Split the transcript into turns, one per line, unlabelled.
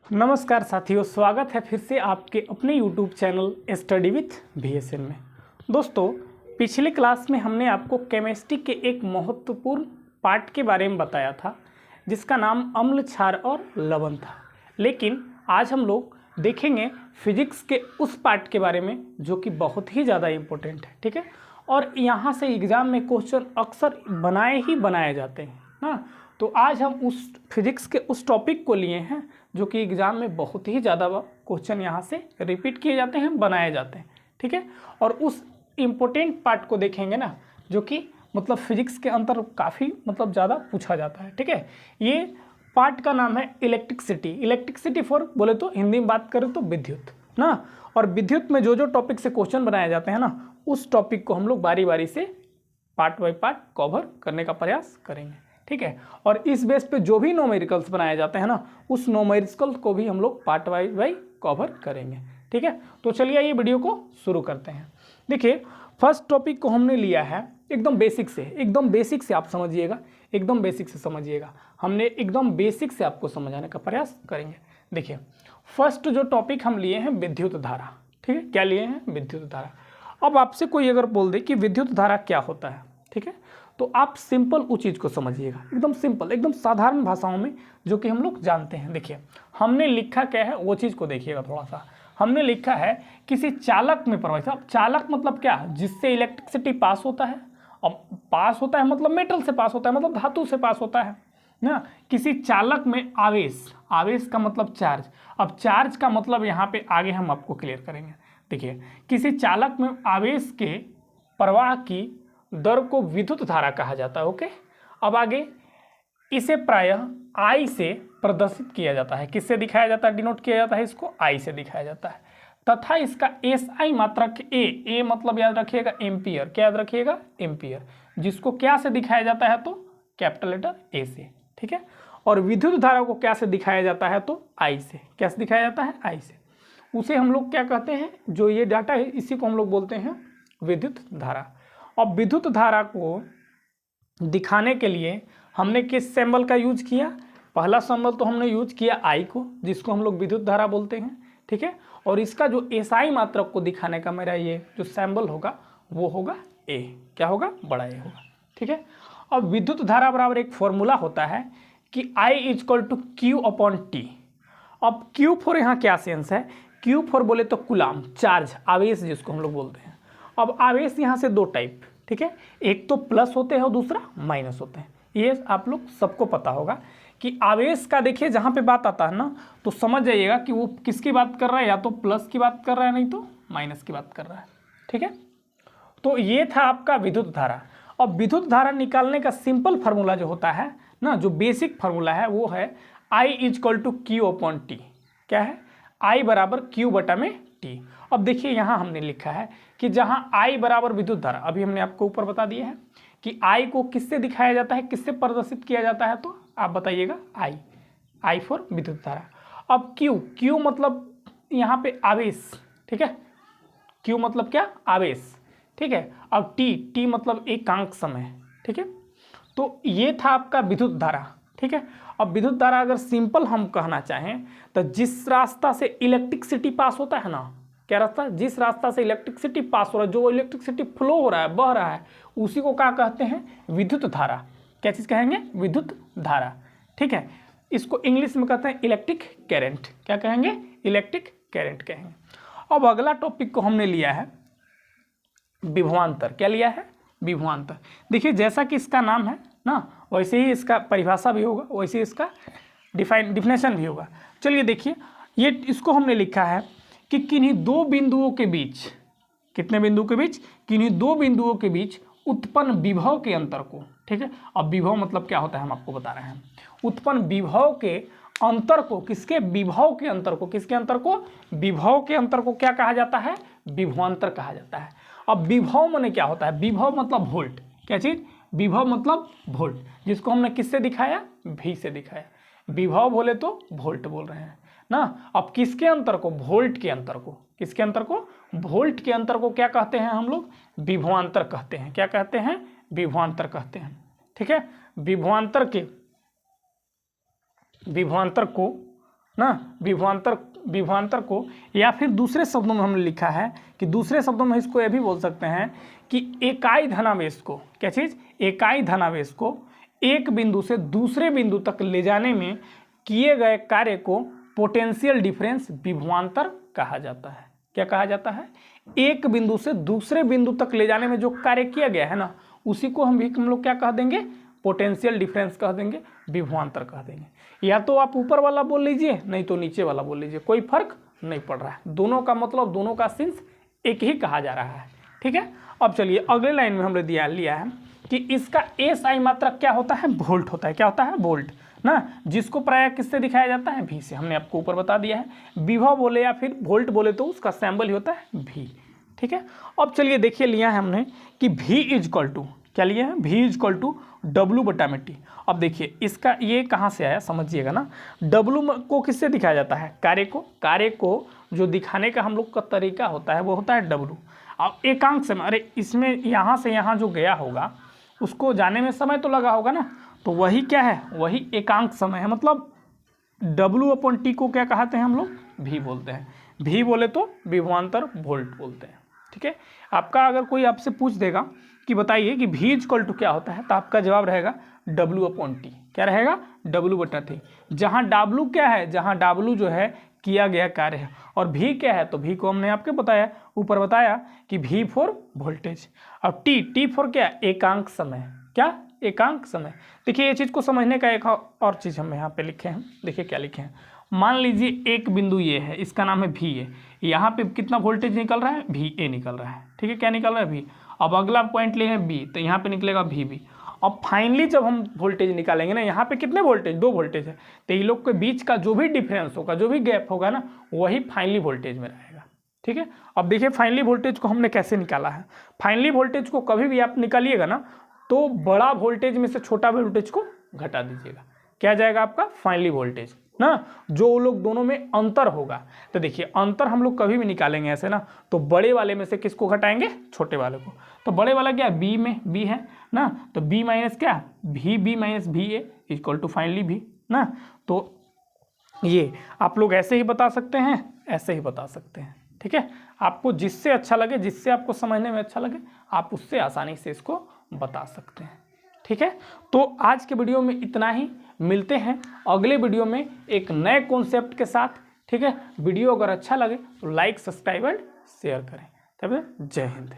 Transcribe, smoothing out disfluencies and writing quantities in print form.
नमस्कार साथियों, स्वागत है फिर से आपके अपने YouTube channel study with VSN में। दोस्तों, पिछले क्लास में हमने आपको केमिस्ट्री के एक महत्वपूर्ण पार्ट के बारे में बताया था जिसका नाम अम्ल, क्षार और लवण था। लेकिन आज हम लोग देखेंगे फिजिक्स के उस पार्ट के बारे में जो कि बहुत ही ज़्यादा इम्पोर्टेंट है, ठीक है। और यहाँ से एग्ज़ाम में क्वेश्चन अक्सर बनाए जाते हैं ना। तो आज हम उस फिजिक्स के उस टॉपिक को लिए हैं जो कि एग्ज़ाम में बहुत ही ज़्यादा क्वेश्चन यहाँ से रिपीट किए जाते हैं, बनाए जाते हैं, ठीक है। और उस इम्पोर्टेंट पार्ट को देखेंगे ना, जो कि मतलब फिजिक्स के अंदर काफ़ी ज़्यादा पूछा जाता है, ठीक है। ये पार्ट का नाम है इलेक्ट्रिसिटी। इलेक्ट्रिसिटी फॉर बोले तो हिंदी में बात करें तो विद्युत ना। और विद्युत में जो टॉपिक से क्वेश्चन बनाए जाते हैं ना, उस टॉपिक को हम लोग बारी बारी से पार्ट बाई पार्ट कवर करने का प्रयास करेंगे, ठीक है। और इस बेस पे जो भी न्यूमेरिकल्स बनाए जाते हैं ना, उस न्यूमेरिकल्स को भी हम लोग पार्ट बाई कवर करेंगे, ठीक है। तो चलिए ये वीडियो को शुरू करते हैं। देखिए, फर्स्ट टॉपिक को हमने लिया है एकदम बेसिक से आप समझिएगा, एकदम बेसिक से समझिएगा। हमने एकदम बेसिक से आपको समझाने का प्रयास करेंगे। देखिए, फर्स्ट जो टॉपिक हम लिए हैं विद्युत धारा, ठीक है। क्या लिए हैं? विद्युत धारा। अब आपसे कोई अगर बोल दे कि विद्युत धारा क्या होता है, ठीक है, तो आप सिंपल उस चीज़ को समझिएगा, एकदम सिंपल, एकदम साधारण भाषाओं में जो कि हम लोग जानते हैं। देखिए, हमने लिखा क्या है वो चीज़ को देखिएगा थोड़ा सा। हमने लिखा है किसी चालक में प्रवाहित। अब चालक मतलब क्या? जिससे इलेक्ट्रिसिटी पास होता है। अब पास होता है मतलब मेटल से पास होता है, मतलब धातु से पास होता है ना। किसी चालक में आवेश, आवेश का मतलब चार्ज। अब चार्ज का मतलब यहाँ पे आगे हम आपको क्लियर करेंगे। देखिए, किसी चालक में आवेश के प्रवाह की दर को विद्युत धारा कहा जाता है, ओके। अब आगे इसे प्रायः I से प्रदर्शित किया जाता है। किससे दिखाया जाता है? डिनोट किया जाता है इसको I से दिखाया जाता है। तथा इसका SI मात्रक A मतलब याद रखिएगा एम्पियर। क्या याद रखिएगा? एम्पियर। जिसको क्या से दिखाया जाता है? तो कैपिटल लेटर A से, ठीक है। और विद्युत धारा को क्या से दिखाया जाता है? तो I से। क्या से दिखाया जाता है? I से। उसे हम लोग क्या कहते हैं? जो ये डाटा है इसी को हम लोग बोलते हैं विद्युत धारा। अब विद्युत धारा को दिखाने के लिए हमने किस सिंबल का यूज किया? पहला सिंबल तो हमने यूज किया I को, जिसको हम लोग विद्युत धारा बोलते हैं, ठीक है। और इसका जो SI मात्रक को दिखाने का मेरा ये जो सिंबल होगा वो होगा A। क्या होगा? बड़ा A होगा, ठीक है। अब विद्युत धारा बराबर एक फॉर्मूला होता है कि I = Q/T। अब Q फॉर यहाँ क्या सेंस है? Q फॉर बोले तो कुलाम, चार्ज, आवेश जिसको हम लोग बोलते हैं। अब आवेश यहाँ से दो टाइप, ठीक है। एक तो प्लस होते हैं और दूसरा माइनस होते हैं। ये आप लोग सबको पता होगा कि आवेश का देखिए जहाँ पे बात आता है ना, तो समझ जाइएगा कि वो किसकी बात कर रहा है, या तो प्लस की बात कर रहा है नहीं तो माइनस की बात कर रहा है, ठीक है। तो ये था आपका विद्युत धारा। अब विद्युत धारा निकालने का सिंपल फार्मूला जो होता है ना, जो बेसिक फार्मूला है वो है I = Q/T। क्या है? I बराबर Q/T। अब देखिए यहाँ हमने लिखा है कि जहाँ I बराबर विद्युत धारा, अभी हमने आपको ऊपर बता दिया है कि I को किससे दिखाया जाता है, किससे प्रदर्शित किया जाता है, तो आप बताइएगा I फॉर विद्युत धारा। अब Q मतलब यहाँ पे आवेश, ठीक है। Q मतलब क्या? आवेश, ठीक है। अब T मतलब एकांक समय, ठीक है। तो ये था आपका विद्युत धारा, ठीक है। अब विद्युत धारा अगर सिंपल हम कहना चाहें तो जिस रास्ता से इलेक्ट्रिसिटी पास होता है ना, क्या रास्ता? जिस रास्ता से इलेक्ट्रिसिटी पास हो रहा है, जो इलेक्ट्रिसिटी फ्लो हो रहा है, बह रहा है, उसी को क्या कहते हैं? विद्युत धारा। क्या चीज़ कहेंगे? विद्युत धारा, ठीक है। इसको इंग्लिश में कहते हैं इलेक्ट्रिक करंट। क्या कहेंगे? इलेक्ट्रिक करंट कहेंगे। अब अगला टॉपिक को हमने लिया है विभवांतर। क्या लिया है? विभवांतर। देखिए, जैसा कि इसका नाम है ना, वैसे ही इसका परिभाषा भी होगा, वैसे ही इसका डिफिनेशन भी होगा। चलिए देखिए, ये इसको हमने लिखा है कि किन्हीं दो बिंदुओं के बीच, कितने बिंदुओं के बीच? किन्हीं दो बिंदुओं के बीच उत्पन्न विभव के अंतर को, ठीक है। अब विभव मतलब क्या होता है हम आपको बता रहे हैं। उत्पन्न विभव के अंतर को, किसके? विभव के अंतर को। किसके अंतर को? विभव के अंतर को क्या कहा जाता है? विभवांतर कहा जाता है। अब विभव माने क्या होता है? विभव मतलब वोल्ट। क्या चीज? विभव मतलब वोल्ट, जिसको हमने किससे दिखाया? V से दिखाया। विभव बोले तो वोल्ट बोल रहे हैं ना। अब किसके अंतर को? वोल्ट के अंतर को। किसके अंतर को? वोल्ट के अंतर को क्या कहते हैं हम लोग? विभवांतर कहते हैं। क्या कहते हैं? विभवांतर कहते हैं, ठीक है। विभवांतर को ना, विभवांतर को, या फिर दूसरे शब्दों में हमने लिखा है कि दूसरे शब्दों में इसको यह भी बोल सकते हैं कि इकाई धनावेश को, क्या चीज़, इकाई धनावेश को एक बिंदु से दूसरे बिंदु तक ले जाने में किए गए कार्य को पोटेंशियल डिफरेंस विभवांतर कहा जाता है। क्या कहा जाता है? एक बिंदु से दूसरे बिंदु तक ले जाने में जो कार्य किया गया है ना, उसी को हम लोग क्या कह देंगे, पोटेंशियल डिफरेंस कह देंगे, विभवांतर कह देंगे। या तो आप ऊपर वाला बोल लीजिए, नहीं तो नीचे वाला बोल लीजिए, कोई फर्क नहीं पड़ रहा है, दोनों का मतलब, दोनों का सिंस एक ही कहा जा रहा है। ठीक है, अब चलिए अगले लाइन में हमने लिया है कि इसका एसआई मात्रक क्या होता है, वोल्ट होता है। क्या होता है? वोल्ट ना, जिसको प्रायः किससे दिखाया जाता है, भी से। हमने आपको ऊपर बता दिया है, विभव बोले या फिर वोल्ट बोले तो उसका सैम्बल ही होता है भी। ठीक है, अब चलिए देखिए लिया है हमने कि V इजक्वल टू, क्या लिया है, V इजक्वल टू W/T। अब देखिए इसका ये कहाँ से आया समझिएगा ना, W को किससे दिखाया जाता है, कार्य को जो दिखाने का हम लोग का तरीका होता है वो होता है W। अब एकांक समय, अरे इसमें यहाँ से यहाँ जो गया होगा उसको जाने में समय तो लगा होगा ना, तो वही क्या है, वही एकांक समय है। मतलब W/T को क्या कहते हैं हम लोग, V बोलते हैं। V बोले तो विभवांतर वोल्ट बोलते हैं। ठीक है, आपका अगर कोई आपसे पूछ देगा कि बताइए कि V इजक्वल टू क्या होता है, तो आपका जवाब रहेगा W/T। क्या रहेगा, W/T। जहाँ W क्या है, जहाँ W जो है किया गया कार्य है, और V क्या है, तो V को हमने आपके बताया, ऊपर बताया कि V फॉर वोल्टेज। अब T फॉर क्या, एकांक समय। क्या, एकांक समय। देखिए ये चीज़ को समझने का एक और चीज़ हम यहाँ पे लिखे हैं, देखिए क्या लिखे हैं। मान लीजिए एक बिंदु ये है, इसका नाम है V है, यहाँ पे कितना वोल्टेज निकल रहा है, VA निकल रहा है। ठीक है, क्या निकल रहा है, V। अब अगला पॉइंट ले है B, तो यहाँ पे निकलेगा VB। अब फाइनली जब हम वोल्टेज निकालेंगे ना, यहाँ पे कितने वोल्टेज, 2 वोल्टेज है, तो ये लोग के बीच का जो भी डिफरेंस होगा, जो भी गैप होगा ना, वही फाइनली वोल्टेज में रहेगा। ठीक है, अब देखिए फाइनली वोल्टेज को हमने कैसे निकाला है। फाइनली वोल्टेज को कभी भी आप निकालिएगा ना, तो बड़ा वोल्टेज में से छोटा वोल्टेज को घटा दीजिएगा, क्या जाएगा आपका, फाइनली वोल्टेज ना, जो लोग दोनों में अंतर होगा। तो देखिए अंतर हम लोग कभी भी निकालेंगे ऐसे ना, तो बड़े वाले में से किसको घटाएंगे, छोटे वाले को। तो बड़े वाला क्या, B में B है ना, तो B माइनस क्या, VB minus VA equal to finally V ना। तो ये आप लोग ऐसे ही बता सकते हैं, ऐसे ही बता सकते हैं। ठीक है, आपको जिससे अच्छा लगे, जिससे आपको समझने में अच्छा लगे, आप उससे आसानी से इसको बता सकते हैं। ठीक है, तो आज के वीडियो में इतना ही, मिलते हैं अगले वीडियो में एक नए कॉन्सेप्ट के साथ। ठीक है, वीडियो अगर अच्छा लगे तो लाइक, सब्सक्राइब एंड शेयर करें। तब जय हिंद।